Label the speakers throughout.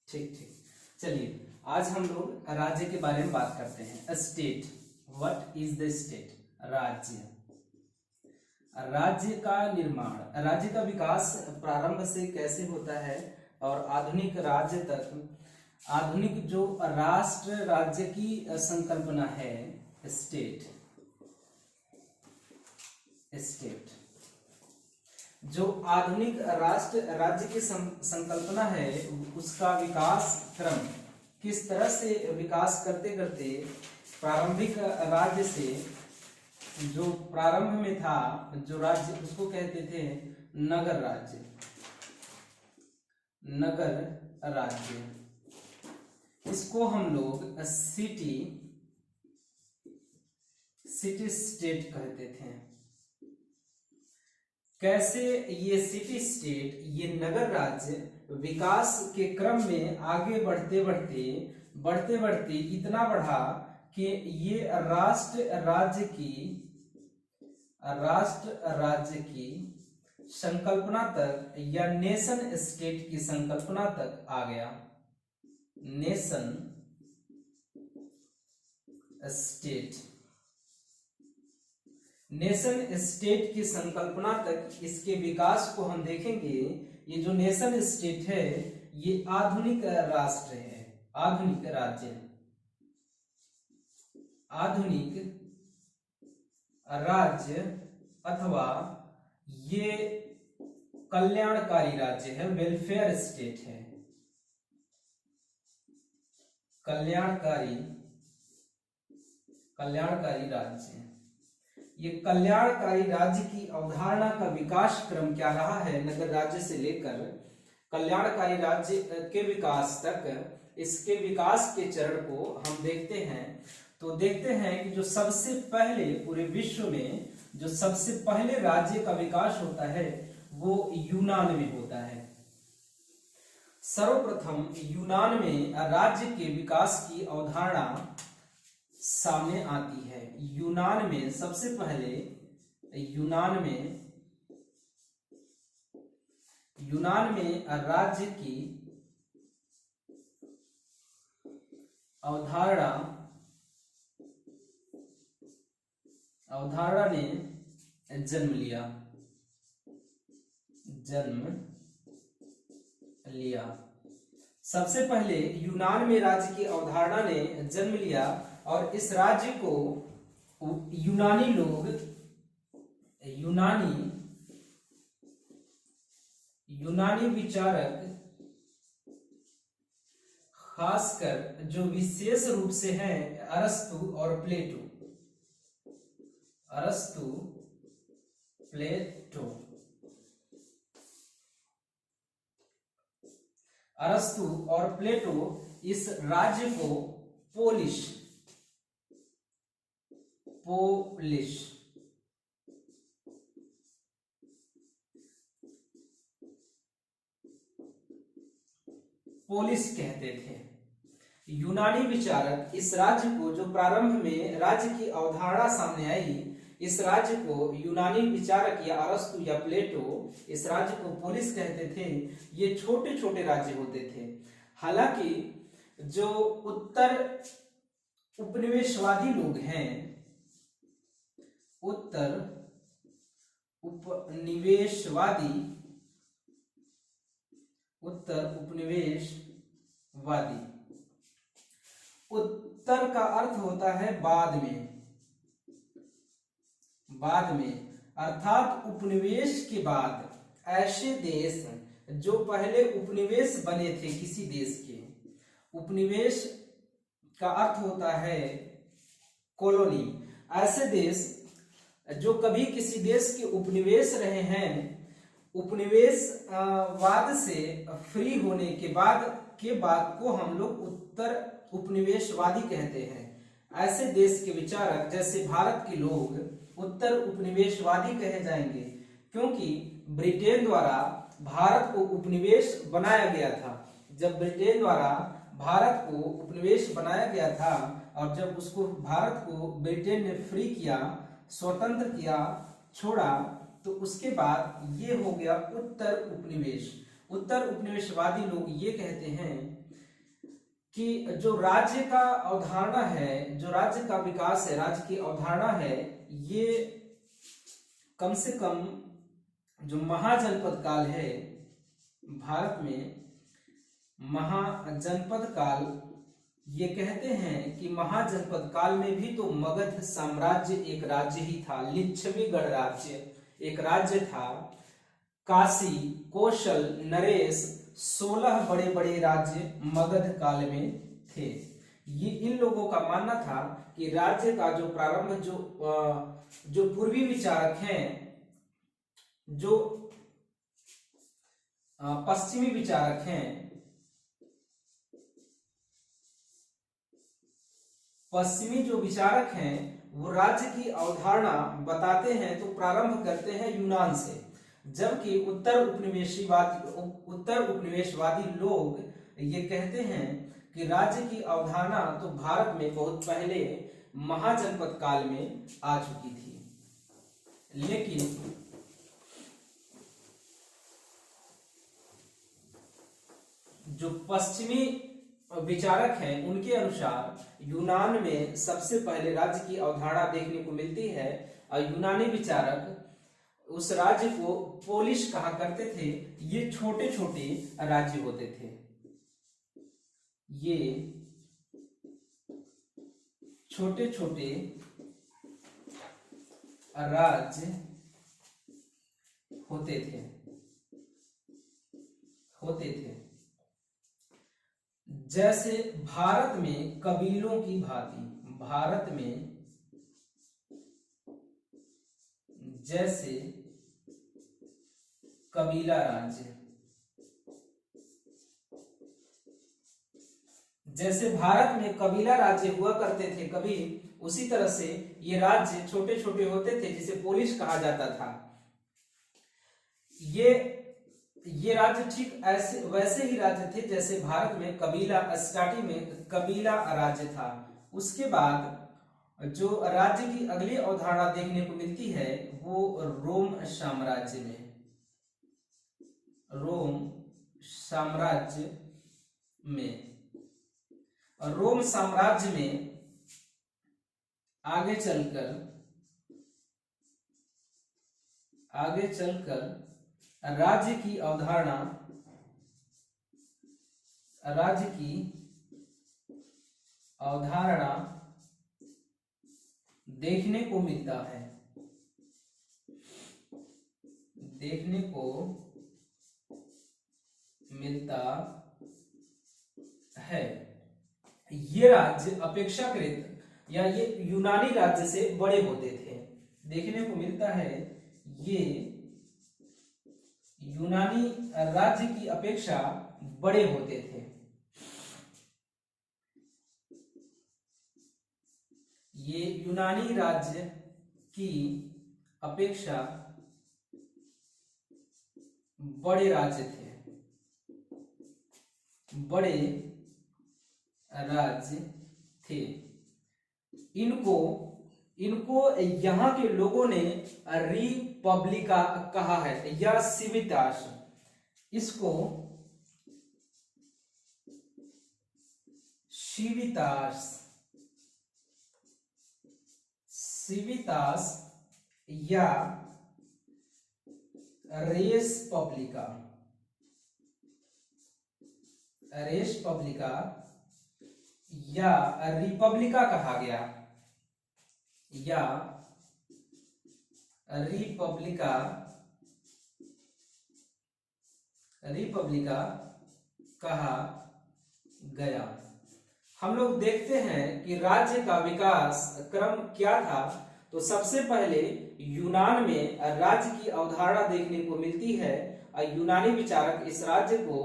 Speaker 1: ठीक ठीक। चलिए आज हम लोग राज्य के बारे में बात करते हैं। State, what is the state? राज्य। राज्य का निर्माण, राज्य का विकास प्रारंभ से कैसे होता है और आधुनिक राज्य तक, आधुनिक जो राष्ट्र राज्य की संकल्पना है स्टेट, स्टेट जो आधुनिक राष्ट्र राज्य की संकल्पना है उसका विकास क्रम किस तरह से विकास करते करते प्रारंभिक राज्य से, जो प्रारंभ में था जो राज्य उसको कहते थे नगर राज्य, नगर राज्य, इसको हम लोग सिटी, सिटी स्टेट कहते थे। कैसे ये सिटी स्टेट, ये नगर राज्य विकास के क्रम में आगे बढ़ते बढ़ते इतना बढ़ा कि ये राष्ट्र राज्य की संकल्पना तक या नेशन स्टेट की संकल्पना तक आ गया। नेशन स्टेट, नेशन स्टेट की संकल्पना तक इसके विकास को हम देखेंगे। ये जो नेशन स्टेट है ये आधुनिक राष्ट्र है, आधुनिक राज्य, आधुनिक राज्य अथवा ये कल्याणकारी राज्य है, वेलफेयर स्टेट है, कल्याणकारी राज्य। ये कल्याणकारी राज्य की अवधारणा का विकास क्रम क्या रहा है नगर राज्य से लेकर कल्याणकारी राज्य के विकास तक, इसके विकास के चरण को हम देखते हैं। तो देखते हैं कि जो सबसे पहले पूरे विश्व में जो सबसे पहले राज्य का विकास होता है वो यूनान में होता है। सर्वप्रथम यूनान में राज्य के विकास की अवधारणा सामने आती है। यूनान में सबसे पहले यूनान में राज्य की अवधारणा ने जन्म लिया। सबसे पहले यूनान में राज्य की अवधारणा ने जन्म लिया और इस राज्य को यूनानी लोग, यूनानी विचारक, खासकर जो विशेष रूप से हैं अरस्तु और प्लेटो, अरस्तु और प्लेटो इस राज्य को पोलिश कहते थे। यूनानी विचारक इस राज्य को, जो प्रारंभ में राज्य की अवधारणा सामने आई, इस राज्य को यूनानी विचारक या अरस्तु या प्लेटो इस राज्य को पोलिस कहते थे। ये छोटे छोटे राज्य होते थे। हालांकि जो उत्तर उपनिवेशवादी लोग हैं, उत्तर उपनिवेशवादी, उत्तर का अर्थ होता है बाद में, अर्थात उपनिवेश के बाद ऐसे देश जो पहले उपनिवेश बने थे किसी देश के, उपनिवेश का अर्थ होता है कॉलोनी, ऐसे देश जो कभी किसी देश के उपनिवेश रहे हैं, उपनिवेशवाद से फ्री होने के बाद को हम लोग उत्तर उपनिवेशवादी कहते हैं। ऐसे देश के विचारक जैसे भारत के लोग उत्तर उपनिवेशवादी कहे जाएंगे, क्योंकि ब्रिटेन द्वारा भारत को उपनिवेश बनाया गया था। जब ब्रिटेन द्वारा भारत को उपनिवेश बनाया गया था और जब उसको भारत को ब्रिटेन ने फ्री किया, स्वतंत्र किया, छोड़ा, तो उसके बाद ये हो गया उत्तर उपनिवेश। उत्तर उपनिवेशवादी लोग ये कहते हैं कि जो राज्य का अवधारणा है, जो राज्य का विकास है, राज्य की अवधारणा है, ये कम से कम जो महाजनपद काल है भारत में, महाजनपद काल, ये कहते हैं कि महाजनपद काल में भी तो मगध साम्राज्य एक राज्य ही था, लिच्छवी गढ़ राज्य एक राज्य था, काशी, कौशल, नरेश, 16 बड़े बड़े राज्य मगध काल में थे। ये इन लोगों का मानना था कि राज्य का जो प्रारंभ, जो पूर्वी विचारक हैं, जो पश्चिमी विचारक हैं, पश्चिमी जो विचारक हैं, वो राज्य की अवधारणा बताते हैं तो प्रारंभ करते हैं यूनान से, जबकि उत्तर उपनिवेशवादी लोग ये कहते हैं कि राज्य की अवधारणा तो भारत में बहुत पहले महाजनपद काल में आ चुकी थी। लेकिन जो पश्चिमी विचारक हैं, उनके अनुसार यूनान में सबसे पहले राज्य की अवधारणा देखने को मिलती है, और यूनानी विचारक उस राज्य को पोलिस कहा करते थे। ये छोटे छोटे राज्य होते थे, ये छोटे छोटे राज्य होते थे। जैसे भारत में कबीलों की भांति, भारत में जैसे कबीला राज्य, जैसे भारत में कबीला राज्य हुआ करते थे कभी, उसी तरह से ये राज्य छोटे छोटे होते थे जिसे पोलिस कहा जाता था। ये राज्य ठीक ऐसे वैसे ही राज्य थे जैसे भारत में कबीला, स्टार्टिंग में कबीला राज्य था। उसके बाद जो राज्य की अगली अवधारणा देखने को मिलती है वो रोम साम्राज्य में, रोम साम्राज्य में। रोम साम्राज्य में आगे चलकर राज्य की अवधारणा देखने को मिलता है। ये राज्य अपेक्षाकृत या ये यूनानी राज्य से बड़े होते थे, देखने को मिलता है ये यूनानी राज्य की अपेक्षा बड़े होते थे। ये यूनानी राज्य की अपेक्षा बड़े राज्य थे, बड़े राज्य थे। इनको यहाँ के लोगों ने रिपब्लिका कहा है या सिवितास। इसको सिवितास या रेस पब्लिका या रिपब्लिका कहा गया, या रिपब्लिका कहा गया। हम लोग देखते हैं कि राज्य का विकास क्रम क्या था। तो सबसे पहले यूनान में राज्य की अवधारणा देखने को मिलती है, और यूनानी विचारक इस राज्य को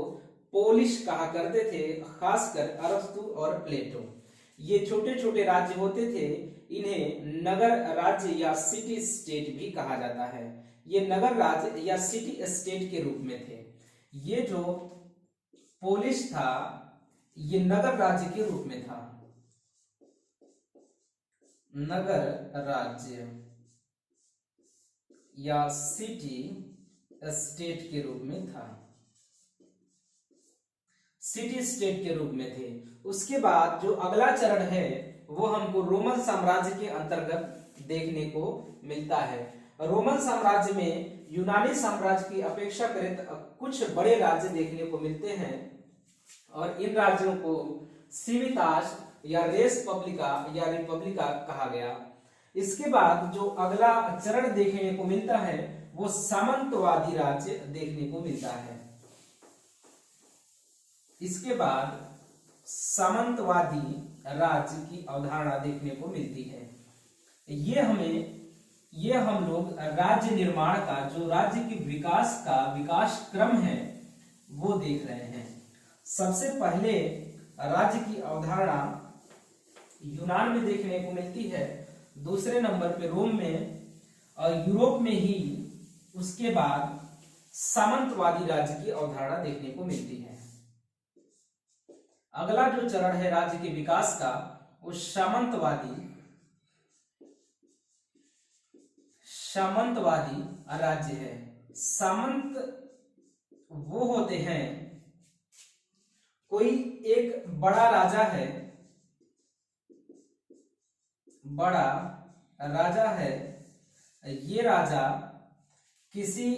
Speaker 1: पोलिस कहा करते थे, खासकर अरस्तु और प्लेटो। ये छोटे छोटे राज्य होते थे, इन्हें नगर राज्य या सिटी स्टेट भी कहा जाता है। ये नगर राज्य या सिटी स्टेट के रूप में थे। ये जो पोलिस था ये नगर राज्य के रूप में था, नगर राज्य या सिटी स्टेट के रूप में था। सिटी स्टेट के रूप में थे। उसके बाद जो अगला चरण है वो हमको रोमन साम्राज्य के अंतर्गत देखने को मिलता है। रोमन साम्राज्य में यूनानी साम्राज्य की अपेक्षाकृत कुछ बड़े राज्य देखने को मिलते हैं और इन राज्यों को सिवितास या रेस पब्लिका या रिपब्लिका कहा गया। इसके बाद जो अगला चरण देखने को मिलता है वो सामंतवादी राज्य देखने को मिलता है। इसके बाद सामंतवादी राज्य की अवधारणा देखने को मिलती है। ये हम लोग राज्य निर्माण का, जो राज्य के विकास का विकास क्रम है वो देख रहे हैं। सबसे पहले राज्य की अवधारणा यूनान में देखने को मिलती है, दूसरे नंबर पे रोम में और यूरोप में ही उसके बाद सामंतवादी राज्य की अवधारणा देखने को मिलती है। अगला जो चरण है राज्य के विकास का वो सामंतवादी राज्य है। सामंत वो होते हैं, कोई एक बड़ा राजा है, ये राजा किसी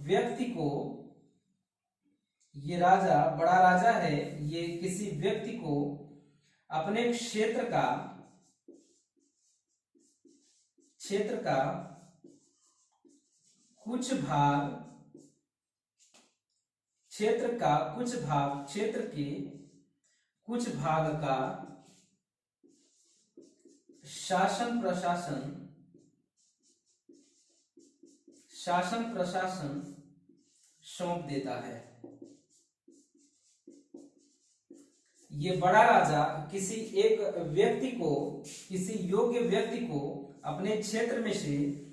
Speaker 1: व्यक्ति को, ये राजा बड़ा राजा है, ये किसी व्यक्ति को अपने क्षेत्र का कुछ भाग, क्षेत्र के कुछ भाग का शासन प्रशासन सौंप देता है। ये बड़ा राजा किसी एक व्यक्ति को, किसी योग्य व्यक्ति को अपने क्षेत्र में से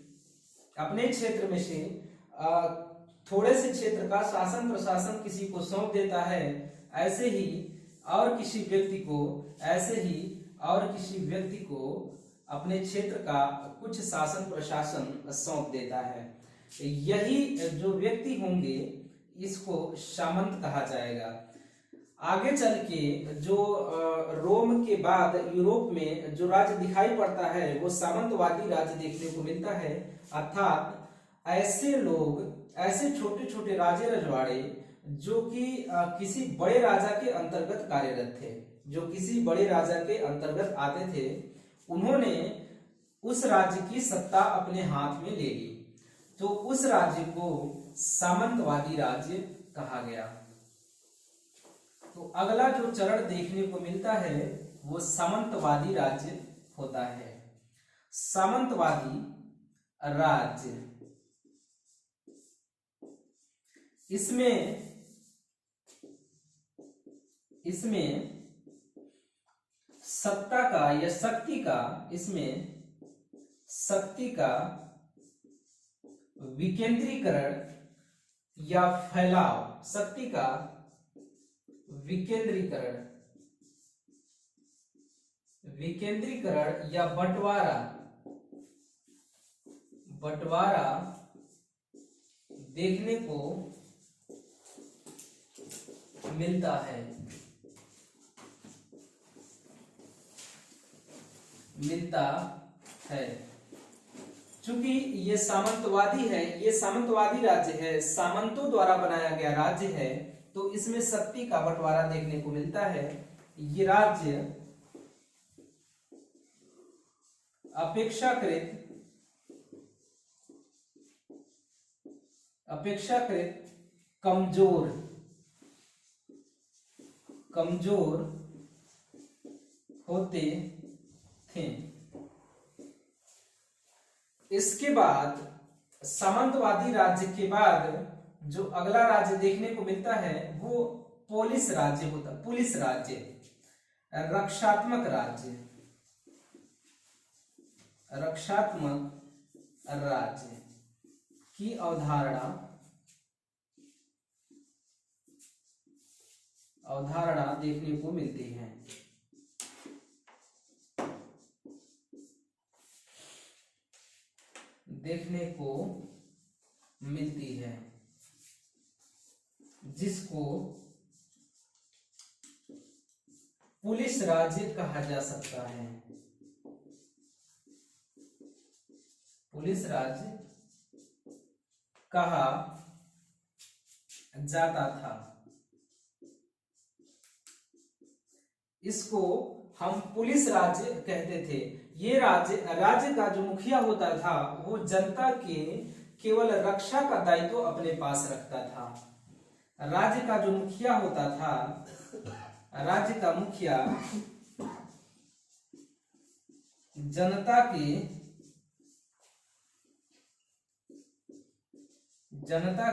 Speaker 1: थोड़े से क्षेत्र का शासन प्रशासन किसी को सौंप देता है। ऐसे ही और किसी व्यक्ति को अपने क्षेत्र का कुछ शासन प्रशासन सौंप देता है। यही जो व्यक्ति होंगे इसको सामंत कहा जाएगा। आगे चल के जो रोम के बाद यूरोप में जो राज्य दिखाई पड़ता है वो सामंतवादी राज्य देखने को मिलता है। अर्थात ऐसे छोटे छोटे राजे रजवाड़े जो कि किसी बड़े राजा के अंतर्गत कार्यरत थे, जो किसी बड़े राजा के अंतर्गत आते थे, उन्होंने उस राज्य की सत्ता अपने हाथ में ले ली, तो उस राज्य को सामंतवादी राज्य कहा गया। तो अगला जो चरण देखने को मिलता है वो सामंतवादी राज्य होता है। सामंतवादी राज्य, इसमें सत्ता का या शक्ति का विकेंद्रीकरण या फैलाव, शक्ति का विकेंद्रीकरण या बंटवारा देखने को मिलता है। चूंकि ये सामंतवादी है, ये सामंतवादी राज्य है, सामंतों द्वारा बनाया गया राज्य है, तो इसमें शक्ति का बंटवारा देखने को मिलता है। ये राज्य अपेक्षाकृत कमजोर होते थे। इसके बाद सामंतवादी राज्य के बाद जो अगला राज्य देखने को मिलता है वो पुलिस राज्य होता, पुलिस राज्य, रक्षात्मक राज्य की अवधारणा देखने को मिलती है। जिसको पुलिस राज्य कहा जा सकता है। पुलिस राज्य कहा जाता था। इसको हम पुलिस राज्य कहते थे। ये राज्य का जो मुखिया होता था वो जनता के केवल रक्षा का दायित्व अपने पास रखता था। राज्य का जो मुखिया होता था, राज्य का मुखिया जनता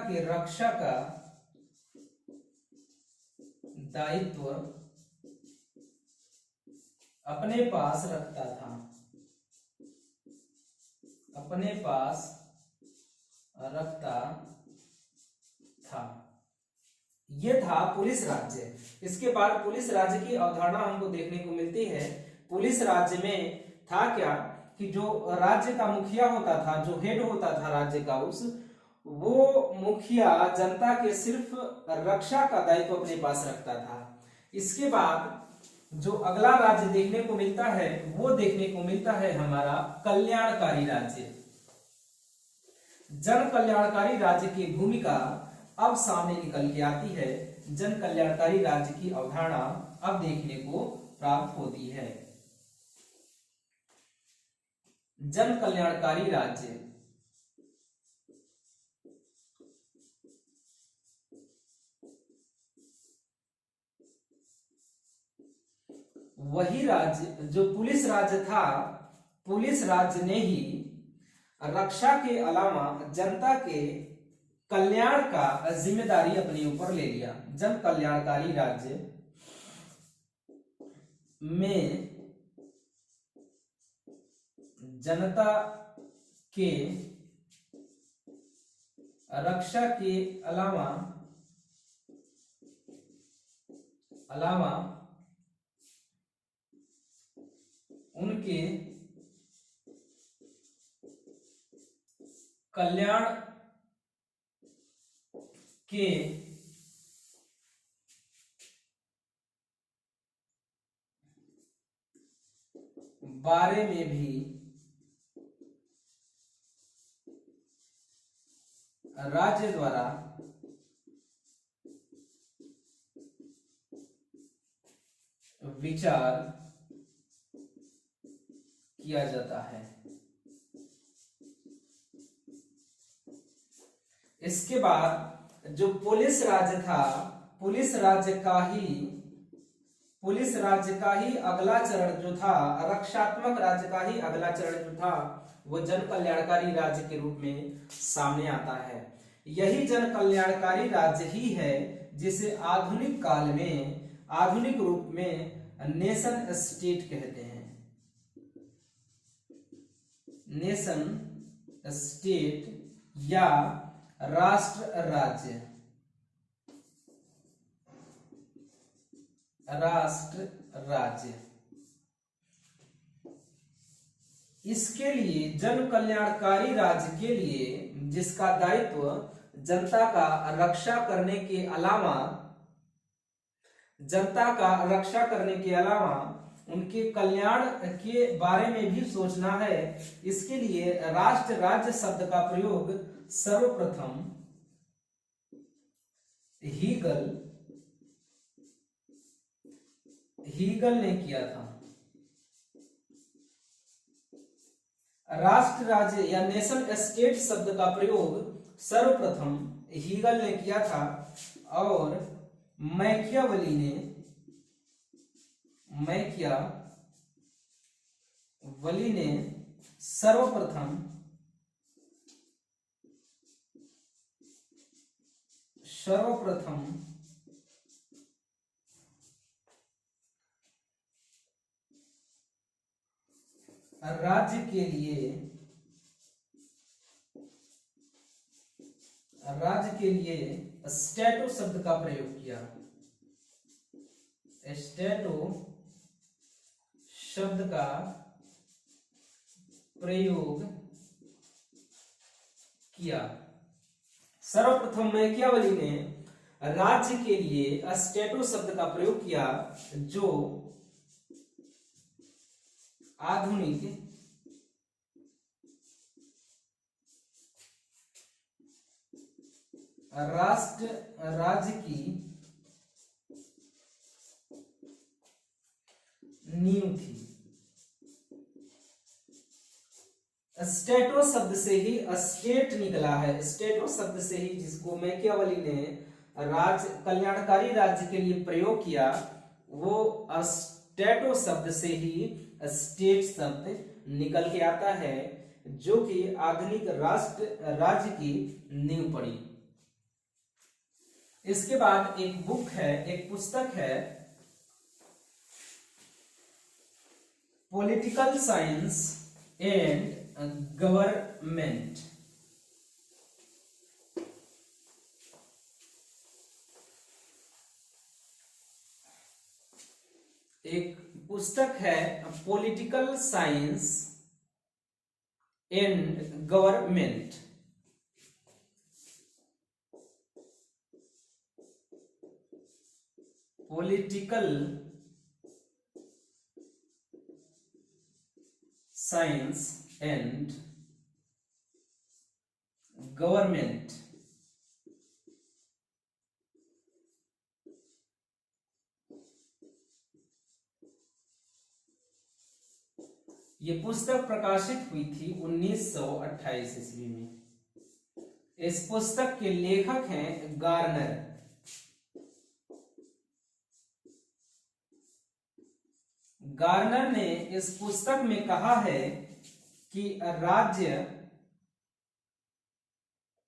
Speaker 1: के रक्षा का दायित्व अपने पास रखता था। अपने पास रखता था। यह था पुलिस राज्य। इसके बाद पुलिस राज्य की अवधारणा हमको देखने को मिलती है। पुलिस राज्य में था क्या कि जो राज्य का मुखिया होता था, जो हेड होता था राज्य का, वो मुखिया जनता के सिर्फ रक्षा का दायित्व अपने पास रखता था। इसके बाद जो अगला राज्य देखने को मिलता है वो देखने को मिलता है हमारा कल्याणकारी राज्य। जन कल्याणकारी राज्य की भूमिका अब सामने निकल के आती है। जन कल्याणकारी राज्य की अवधारणा अब देखने को प्राप्त होती है। जन कल्याणकारी राज्य वही राज्य जो पुलिस राज्य था, पुलिस राज्य ने ही रक्षा के अलावा जनता के कल्याण का जिम्मेदारी अपने ऊपर ले लिया। जन कल्याणकारी राज्य में जनता के रक्षा के अलावा उनके कल्याण के बारे में भी राज्य द्वारा विचार किया जाता है। इसके बाद जो पुलिस राज्य था, पुलिस राज्य का ही अगला चरण जो था, रक्षात्मक राज्य का ही अगला चरण जो था, वो जन कल्याणकारी राज्य के रूप में सामने आता है। यही जन कल्याणकारी राज्य ही है जिसे आधुनिक काल में, आधुनिक रूप में नेशन स्टेट कहते हैं। नेशन स्टेट या राष्ट्र राज्य, राष्ट्र राज्य। इसके लिए जन कल्याणकारी राज्य के लिए, जिसका दायित्व जनता का रक्षा करने के अलावा उनके कल्याण के बारे में भी सोचना है, इसके लिए राष्ट्र राज्य शब्द का प्रयोग सर्वप्रथम हीगल ने किया था। राष्ट्र राज्य या नेशन स्टेट शब्द का प्रयोग सर्वप्रथम हीगल ने किया था और मैकियावेली ने सर्वप्रथम राज्य के लिए स्टैटो शब्द का प्रयोग किया। स्टैटो शब्द का प्रयोग किया। सर्वप्रथम मैकियावेली ने राज्य के लिए स्टैटो शब्द का प्रयोग किया, जो आधुनिक राष्ट्र राज्य की नींव थी। स्टेटो शब्द से ही स्टेट निकला है, स्टेटो शब्द से ही, जिसको मैकियावेली ने कल्याणकारी राज्य के लिए प्रयोग किया, वो स्टेटो शब्द से ही स्टेट शब्द निकल के आता है, जो कि आधुनिक राष्ट्र राज्य की नींव पड़ी। इसके बाद एक बुक है, एक पुस्तक है, पॉलिटिकल साइंस एंड गवर्नमेंट। एक पुस्तक है political science and government. Political science and government. ये पुस्तक प्रकाशित हुई थी 1928 ईस्वी में। इस पुस्तक के लेखक हैं गार्नर। गार्नर ने इस पुस्तक में कहा है कि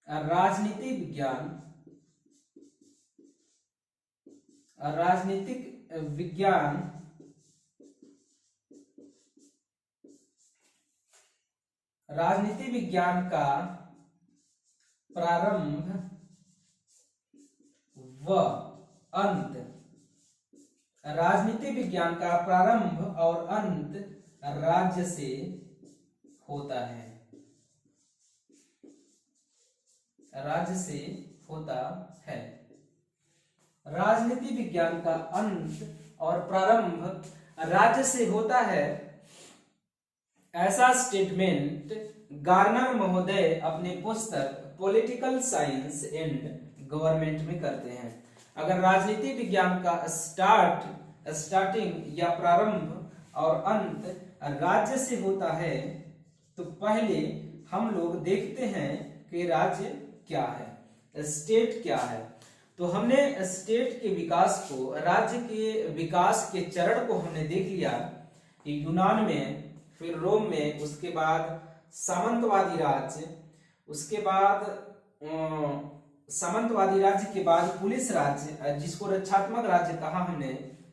Speaker 1: राजनीतिक विज्ञान राजनीति विज्ञान का प्रारंभ व अंत, राजनीति विज्ञान का प्रारंभ और अंत राज्य से होता है, राज्य से होता है। राजनीति विज्ञान का अंत और प्रारंभ राज्य से होता है, ऐसा स्टेटमेंट गार्नर महोदय अपने पुस्तक पॉलिटिकल साइंस एंड गवर्नमेंट में करते हैं। अगर राजनीति विज्ञान का स्टार्टिंग या प्रारंभ और अंत राज्य से होता है, तो पहले हम लोग देखते हैं कि राज्य क्या है, स्टेट क्या है। तो हमने स्टेट के विकास को, राज्य के विकास के चरण को हमने देख लिया कि यूनान में, फिर रोम में, उसके बाद सामंतवादी राज्य, उसके बाद सामंतवादी राज्य के बाद पुलिस राज्य, जिसको रक्षात्मक राज्य कहा हमने,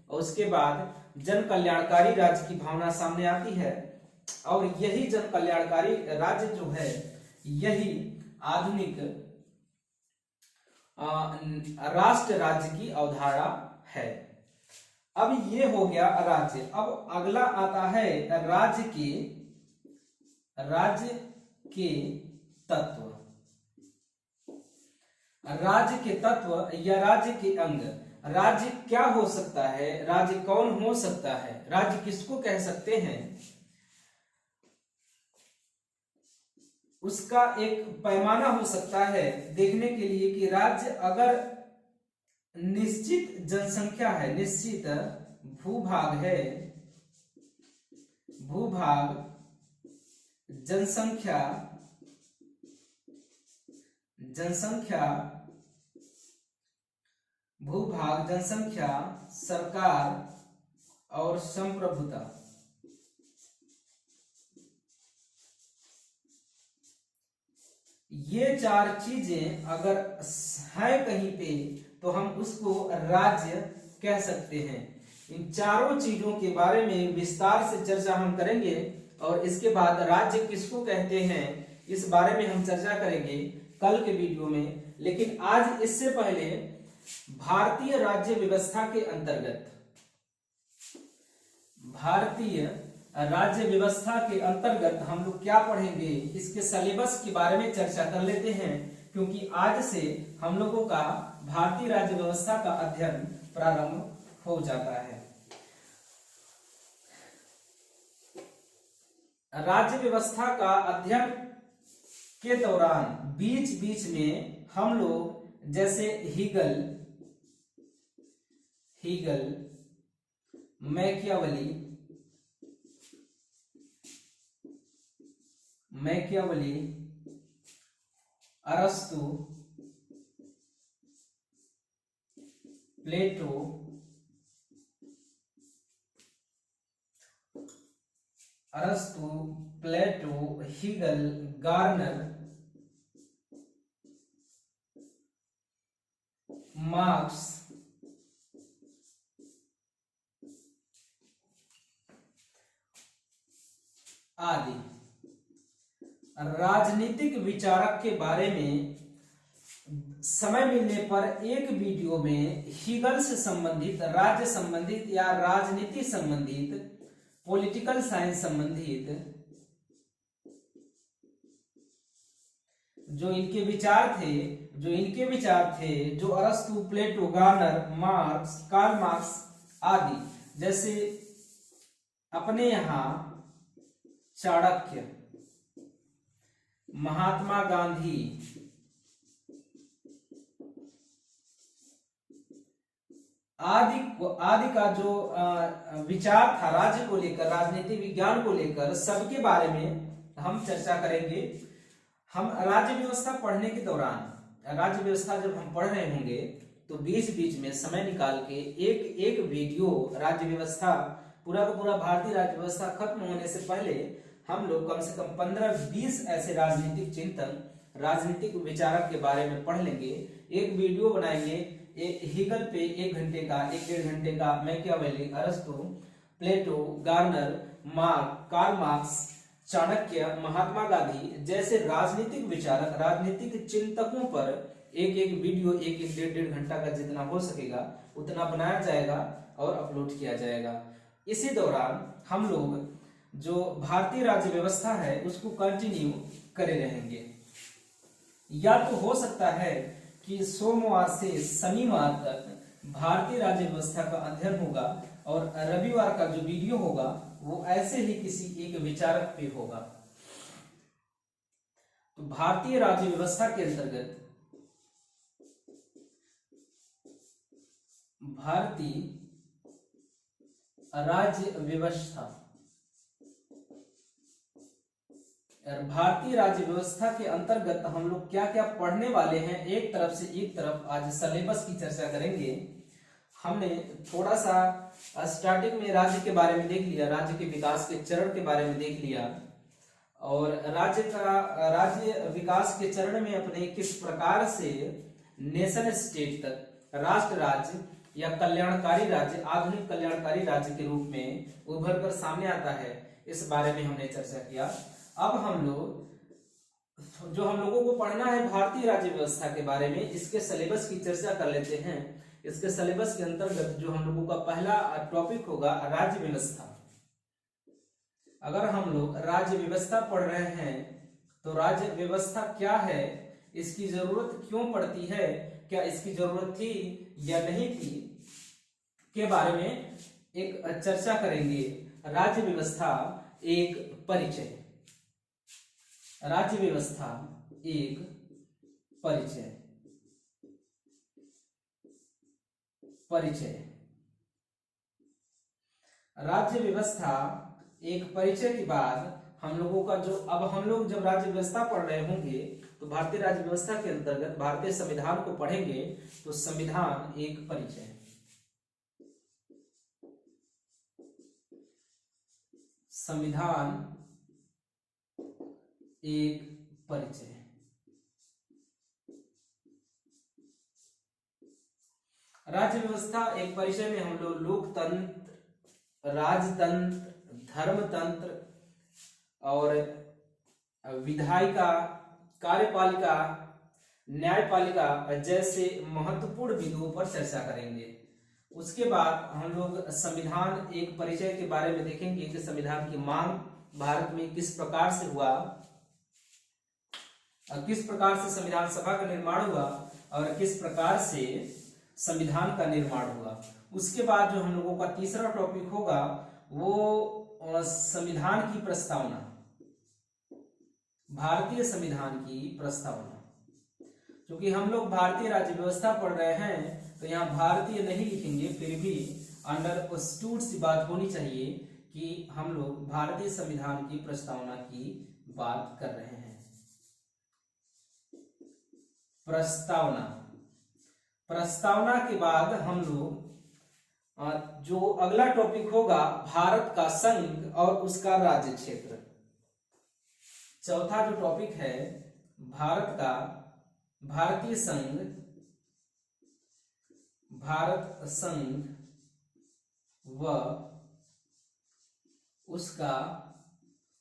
Speaker 1: और उसके बाद जन कल्याणकारी राज्य की भावना सामने आती है। और यही जन कल्याणकारी राज्य जो है, यही आधुनिक राष्ट्र राज्य की अवधारणा है। अब ये हो गया राज्य। अब अगला आता है राज्य के तत्व। राज्य के तत्व या राज्य के अंग। राज्य क्या हो सकता है, राज्य कौन हो सकता है, राज्य किसको कह सकते हैं, उसका एक पैमाना हो सकता है देखने के लिए कि राज्य अगर निश्चित जनसंख्या है, निश्चित भूभाग है, भूभाग, जनसंख्या, भूभाग, जनसंख्या, सरकार और संप्रभुता, ये चार चीजें अगर है कहीं पे, तो हम उसको राज्य कह सकते हैं। इन चारों चीजों के बारे में विस्तार से चर्चा हम करेंगे, और इसके बाद राज्य किसको कहते हैं इस बारे में हम चर्चा करेंगे कल के वीडियो में। लेकिन आज इससे पहले भारतीय राज्य व्यवस्था के अंतर्गत, भारतीय राज्य व्यवस्था के अंतर्गत हम लोग क्या पढ़ेंगे, इसके सिलेबस के बारे में चर्चा कर लेते हैं, क्योंकि आज से हम लोगों का भारतीय राज्य व्यवस्था का अध्ययन प्रारंभ हो जाता है। राज्य व्यवस्था का अध्ययन के दौरान बीच बीच में हम लोग जैसे हीगल, मैकियावली, अरस्तु, प्लेटो, हीगल, गार्नर, मार्क्स आदि राजनीतिक विचारक के बारे में समय मिलने पर एक वीडियो में हीगल से संबंधित, राज्य संबंधित या राजनीति संबंधित, पॉलिटिकल साइंस संबंधित जो इनके विचार थे, जो अरस्तु, प्लेटो, गार्नर, मार्क्स, कार्ल मार्क्स आदि, जैसे अपने यहां चाणक्य, महात्मा गांधी, आदि का जो विचार था राज्य को लेकर, राजनीति विज्ञान को लेकर, सबके बारे में हम चर्चा करेंगे। हम राज्य व्यवस्था पढ़ने के दौरान, राज्य व्यवस्था जब हम पढ़ रहे होंगे तो बीच बीच में समय निकाल के एक वीडियो राज्य व्यवस्था, पूरा का पूरा भारतीय राज्य व्यवस्था खत्म होने से पहले हम लोग कम से कम 15-20 ऐसे राजनीतिक चिंतन, राजनीतिक विचारक के बारे में पढ़ लेंगे। एक वीडियो बनाएंगे हीगल पे 1 घंटे का, 1-1.5 घंटे का, मैकियावेली, अरस्तु, प्लेटो, Garner, Karl Marx, Chanakya, Mahatma Gandhi जैसे राजनीतिक विचारक, राजनीतिक चिंतकों पर एक वीडियो 1-1-1.5 घंटा का जितना हो सकेगा उतना बनाया जाएगा और अपलोड किया जाएगा। इसी दौरान हम लोग जो भारतीय राज्य व्यवस्था है उसको कंटिन्यू करे रहेंगे। या तो हो सकता है कि सोमवार से शनिवार तक भारतीय राज्य व्यवस्था का अध्ययन होगा और रविवार का जो वीडियो होगा वो ऐसे ही किसी एक विचारक पे होगा। तो भारतीय राज्य व्यवस्था के अंतर्गत भारतीय राज्य व्यवस्था के अंतर्गत हम लोग क्या क्या पढ़ने वाले हैं, एक तरफ आज सिलेबस की चर्चा करेंगे। हमने थोड़ा सा स्टार्टिंग में राज्य के बारे में देख लिया, राज्य के विकास के चरण के बारे में देख लिया, और राज्य विकास के चरण में अपने किस प्रकार से नेशन स्टेट तक, राष्ट्र राज्य या कल्याणकारी राज्य, आधुनिक कल्याणकारी राज्य के रूप में उभर कर सामने आता है, इस बारे में हमने चर्चा किया। अब हम लोगों को पढ़ना है भारतीय राज्य व्यवस्था के बारे में, इसके सिलेबस की चर्चा कर लेते हैं। इसके सिलेबस के अंतर्गत जो हम लोगों का पहला टॉपिक होगा राज्य व्यवस्था। अगर हम लोग राज्य व्यवस्था पढ़ रहे हैं तो राज्य व्यवस्था क्या है, इसकी जरूरत क्यों पड़ती है, क्या इसकी जरूरत थी या नहीं थी, के बारे में एक चर्चा करेंगे। राज्य व्यवस्था एक परिचय, राज्य व्यवस्था एक परिचय। राज्य व्यवस्था एक परिचय के बाद हम लोगों का जो, अब हम लोग जब राज्य व्यवस्था पढ़ रहे होंगे तो भारतीय राज्य व्यवस्था के अंतर्गत भारतीय संविधान को पढ़ेंगे। तो संविधान एक परिचय, संविधान एक परिचय। राज्य व्यवस्था एक परिचय में हम लोग लोकतंत्र, राजतंत्र, धर्मतंत्र और विधायिका, कार्यपालिका, न्यायपालिका जैसे महत्वपूर्ण बिंदुओं पर चर्चा करेंगे। उसके बाद हम लोग संविधान एक परिचय के बारे में देखेंगे कि संविधान की मांग भारत में किस प्रकार से हुआ, किस प्रकार से संविधान सभा का निर्माण हुआ और किस प्रकार से संविधान का निर्माण हुआ। उसके बाद जो हम लोगों का तीसरा टॉपिक होगा वो संविधान की प्रस्तावना, भारतीय संविधान की प्रस्तावना। क्योंकि हम लोग भारतीय राज्य व्यवस्था पढ़ रहे हैं तो यहाँ भारतीय नहीं लिखेंगे, फिर भी अंडरस्टूड सी बात होनी चाहिए कि हम लोग भारतीय संविधान की प्रस्तावना की बात कर रहे हैं। प्रस्तावना, प्रस्तावना के बाद हम लोग जो अगला टॉपिक होगा भारत का संघ और उसका राज्य क्षेत्र। चौथा जो टॉपिक है भारत का भारतीय संघ, भारत संघ व उसका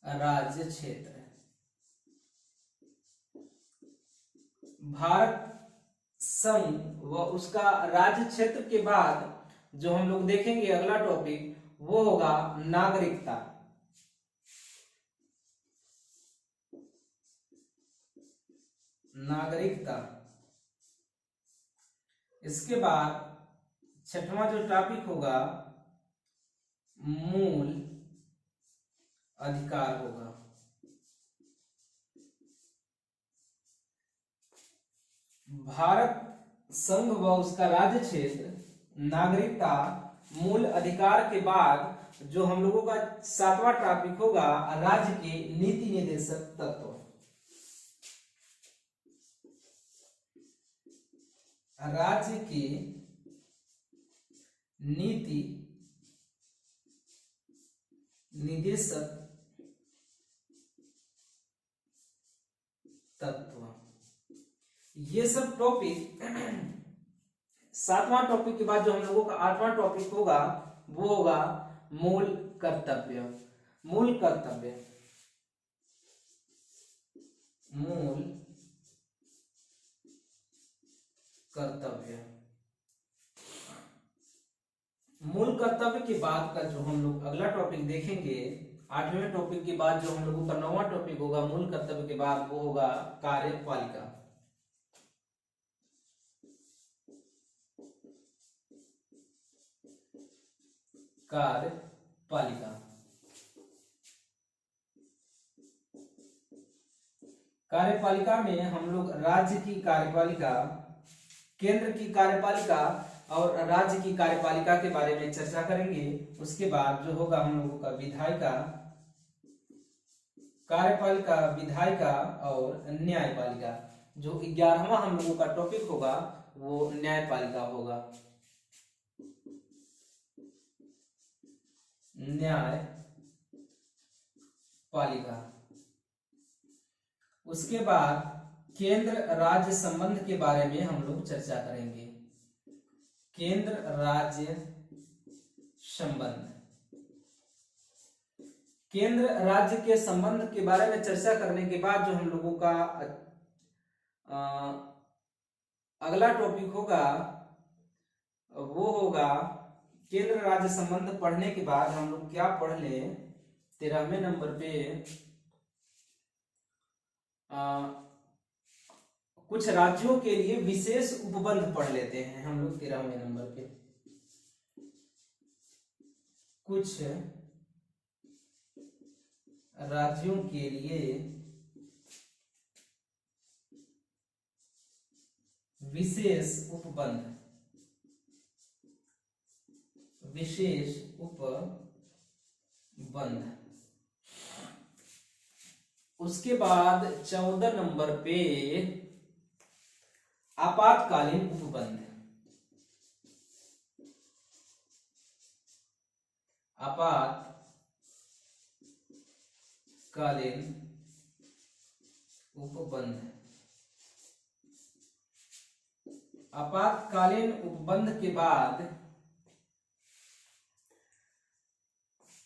Speaker 1: राज्य क्षेत्र। भारत संघ व उसका राज्य क्षेत्र के बाद जो हम लोग देखेंगे अगला टॉपिक वो होगा नागरिकता। नागरिकता। इसके बाद छठवां जो टॉपिक होगा मूल अधिकार होगा। भारत संघ व उसका राज्य क्षेत्र, नागरिकता, मूल अधिकार के बाद जो हम लोगों का सातवां टॉपिक होगा राज्य के नीति निर्देशक तत्व। राज्य के नीति निर्देशक तत्व। ये सब टॉपिक सातवां टॉपिक के बाद जो हम लोगों का आठवां टॉपिक होगा वो होगा मूल कर्तव्य। मूल कर्तव्य, मूल कर्तव्य। मूल कर्तव्य के बाद का जो हम लोग अगला टॉपिक देखेंगे, आठवें टॉपिक के बाद जो हम लोगों का नौवां टॉपिक होगा मूल कर्तव्य के बाद वो होगा कार्यपालिका। कार्यपालिका। कार्यपालिका में हम लोग राज्य की कार्यपालिका, केंद्र की कार्यपालिका और राज्य की कार्यपालिका के बारे में चर्चा करेंगे। उसके बाद जो होगा हम लोगों का विधायिका, कार्यपालिका, विधायिका और न्यायपालिका। जो 11वां हम लोगों का टॉपिक होगा वो न्यायपालिका होगा। न्यायपालिका। उसके बाद केंद्र राज्य संबंध के बारे में हम लोग चर्चा करेंगे। केंद्र राज्य संबंध। केंद्र राज्य के संबंध के बारे में चर्चा करने के बाद जो हम लोगों का अगला टॉपिक होगा वो होगा केंद्र राज्य संबंध। पढ़ने के बाद हम लोग क्या पढ़ लें, 13वें नंबर पे कुछ राज्यों के लिए विशेष उपबंध पढ़ लेते हैं हम लोग 13वें नंबर पे। कुछ राज्यों के लिए विशेष उपबंध, विशेष उपबंध। उसके बाद 14 नंबर पे आपातकालीन उपबंध। आपातकालीन उपबंध। आपातकालीन उपबंध के बाद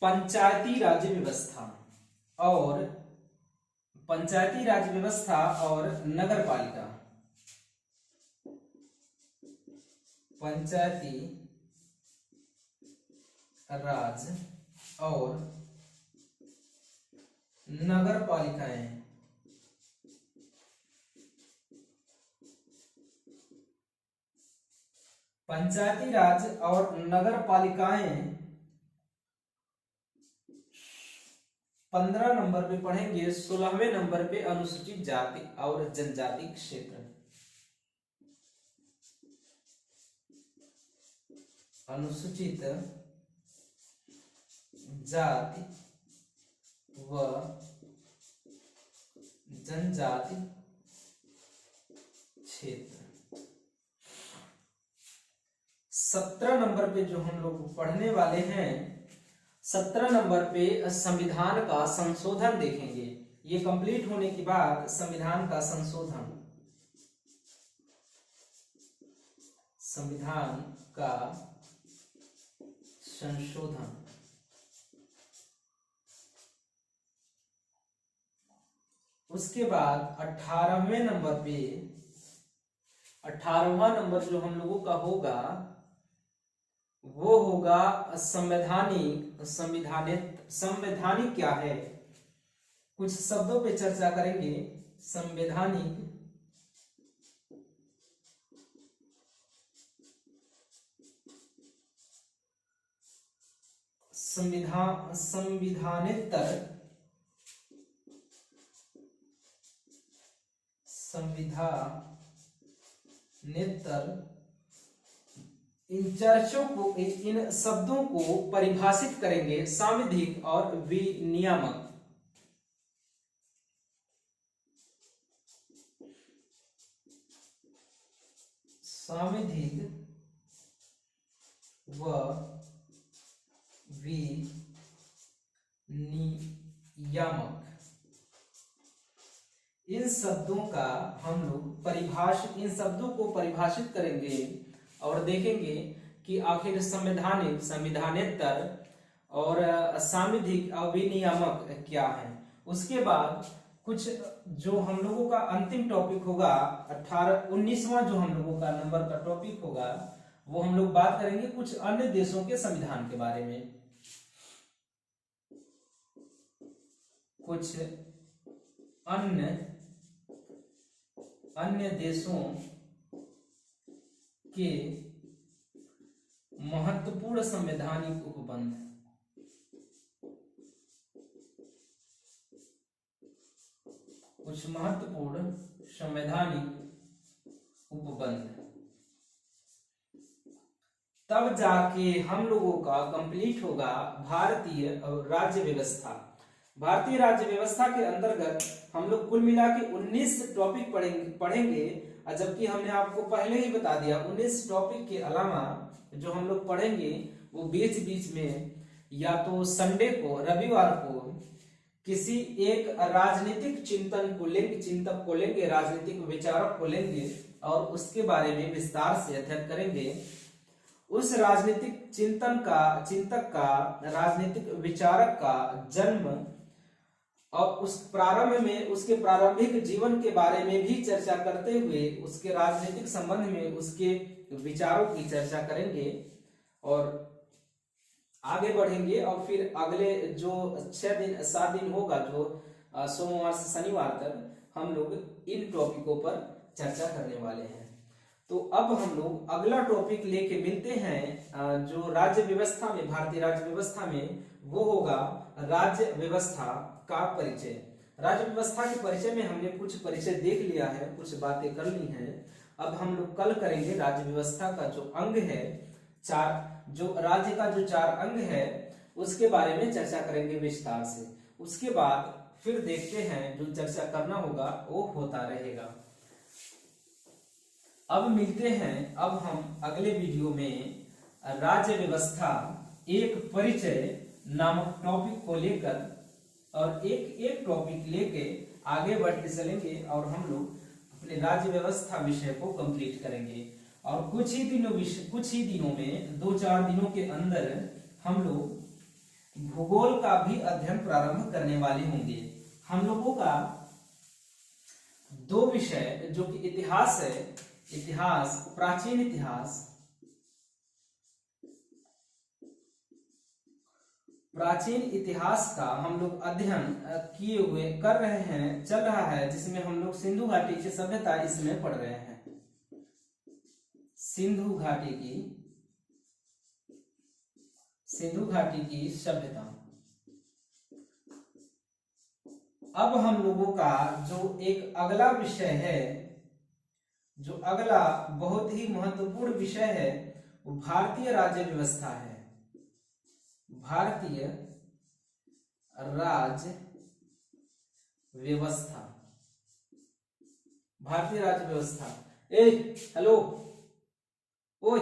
Speaker 1: पंचायती राज व्यवस्था और पंचायती राज व्यवस्था और नगरपालिका। पंचायती राज और नगरपालिकाएं। पंचायती राज और नगरपालिकाएं 15 नंबर पे पढ़ेंगे 16वें नंबर पे अनुसूचित जाति और जनजाति क्षेत्र। अनुसूचित जाति व जनजाति क्षेत्र। 17 नंबर पे जो हम लोग पढ़ने वाले हैं, 17 नंबर पे संविधान का संशोधन देखेंगे। ये कंप्लीट होने के बाद संविधान का संशोधन, संविधान का संशोधन। उसके बाद 18वें नंबर पे, 18वां नंबर जो हम लोगों का होगा वो होगा संवैधानिक। संवैधानिक क्या है, कुछ शब्दों पे चर्चा करेंगे। संवैधानिक, संविधानेतर, संविधानेतर। इन चर्चों को, इन शब्दों को परिभाषित करेंगे। सांविधिक और विनियामक। सांविधिक व विनियामक, इन शब्दों का हम लोग इन शब्दों को परिभाषित करेंगे और देखेंगे कि आखिर संवैधानिक, संविधानेतर और सांविधिक और विनियामक क्या है। उसके बाद कुछ जो हम लोगों का अंतिम टॉपिक होगा, 19वां जो हम लोगों का नंबर का टॉपिक होगा, वो हम लोग बात करेंगे कुछ अन्य देशों के संविधान के बारे में। कुछ अन्य देशों के महत्वपूर्ण संवैधानिक उपबंध। कुछ महत्वपूर्ण संवैधानिक उपबंध। तब जाके हम लोगों का कंप्लीट होगा भारतीय राज्य व्यवस्था। भारतीय राज्य व्यवस्था के अंतर्गत हम लोग कुल मिला के 19 टॉपिक पढ़ेंगे। जबकि हमने आपको पहले ही बता दिया 19 टॉपिक के अलावा जो हम लोग पढ़ेंगे वो बीच बीच में या तो संडे को, रविवार को किसी एक राजनीतिक चिंतक को लेंगे, राजनीतिक विचारक को लेंगे और उसके बारे में विस्तार से अध्ययन करेंगे। उस राजनीतिक चिंतक का, राजनीतिक विचारक का जन्म और उस प्रारंभ में उसके प्रारंभिक जीवन के बारे में भी चर्चा करते हुए उसके राजनीतिक संबंध में उसके विचारों की चर्चा करेंगे और आगे बढ़ेंगे। और फिर अगले जो 7 दिन होगा, जो सोमवार से शनिवार तक हम लोग इन टॉपिकों पर चर्चा करने वाले हैं। तो अब हम लोग अगला टॉपिक लेके मिलते हैं जो राज्य व्यवस्था में, भारतीय राज्य व्यवस्था में, वो होगा राज्य व्यवस्था का परिचय। राज्य व्यवस्था के परिचय में हमने कुछ परिचय देख लिया है, कुछ बातें कर ली हैं। अब हम लोग कल करेंगे राज्य व्यवस्था का जो अंग है, जो राज्य का जो 4 अंग है उसके बारे में चर्चा करेंगे विस्तार से। उसके बाद फिर देखते हैं जो चर्चा करना होगा वो होता रहेगा। अब मिलते हैं, अब हम अगले वीडियो में राज्य व्यवस्था एक परिचय नामक टॉपिक को लेकर और एक टॉपिक लेके आगे बढ़ते चलेंगे और हम लोग अपने राज्य व्यवस्था विषय को कंप्लीट करेंगे। और कुछ ही दिनों में 2-4 दिनों के अंदर हम लोग भूगोल का भी अध्ययन प्रारंभ करने वाले होंगे। हम लोगों का 2 विषय जो कि इतिहास है, इतिहास, प्राचीन इतिहास, प्राचीन इतिहास का हम लोग अध्ययन किए हुए कर रहे हैं, चल रहा है, जिसमें हम लोग सिंधु घाटी की सभ्यता इसमें पढ़ रहे हैं। सिंधु घाटी की सभ्यता। अब हम लोगों का जो एक अगला विषय है, जो अगला बहुत ही महत्वपूर्ण विषय है, वो भारतीय राज्य व्यवस्था है। भारतीय राज्य व्यवस्था, भारतीय राज्य व्यवस्था। हेलो, ओए,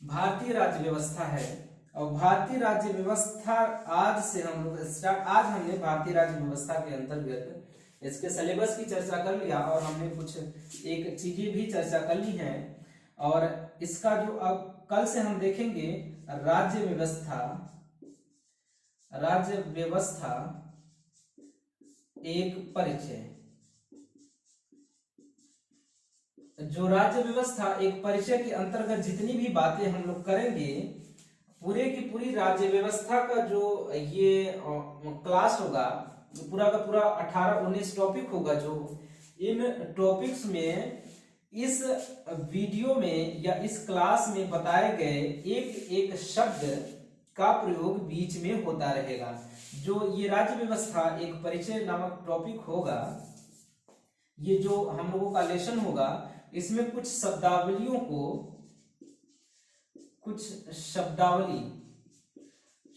Speaker 1: भारतीय राज्य व्यवस्था है। और भारतीय राज्य व्यवस्था आज से हम लोग आज हमने भारतीय राज्य व्यवस्था के अंतर्गत इसके सिलेबस की चर्चा कर लिया और हमने कुछ एक चीजें भी चर्चा कर ली हैं। और इसका जो अब कल से हम देखेंगे राज्य व्यवस्था, राज्य व्यवस्था एक परिचय। जो राज्य व्यवस्था एक परिचय के अंतर्गत जितनी भी बातें हम लोग करेंगे, पूरे की पूरी राज्य व्यवस्था का जो ये क्लास होगा, पूरा का पूरा 18-19 टॉपिक होगा, जो इन टॉपिक्स में इस वीडियो में या इस क्लास में बताए गए एक एक शब्द का प्रयोग बीच में होता रहेगा। जो ये राज्य व्यवस्था एक परिचय नामक टॉपिक होगा, ये जो हम लोगों का लेसन होगा, इसमें कुछ शब्दावलियों को, कुछ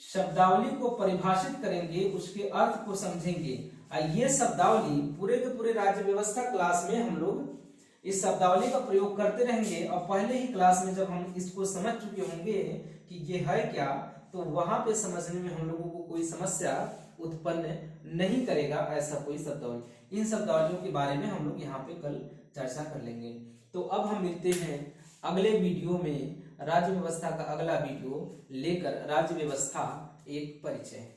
Speaker 1: शब्दावली को परिभाषित करेंगे, उसके अर्थ को समझेंगे। ये शब्दावली पूरे के पूरे राज्य व्यवस्था क्लास में हम लोग इस शब्दावली का प्रयोग करते रहेंगे। और पहले ही क्लास में जब हम इसको समझ चुके होंगे कि ये है क्या, तो वहां पे समझने में हम लोगों को कोई समस्या उत्पन्न नहीं करेगा ऐसा कोई शब्दावली। इन शब्दावलियों के बारे में हम लोग यहाँ पे कल चर्चा कर लेंगे। तो अब हम मिलते हैं अगले वीडियो में, राज्य व्यवस्था का अगला वीडियो लेकर, राज्य व्यवस्था एक परिचय।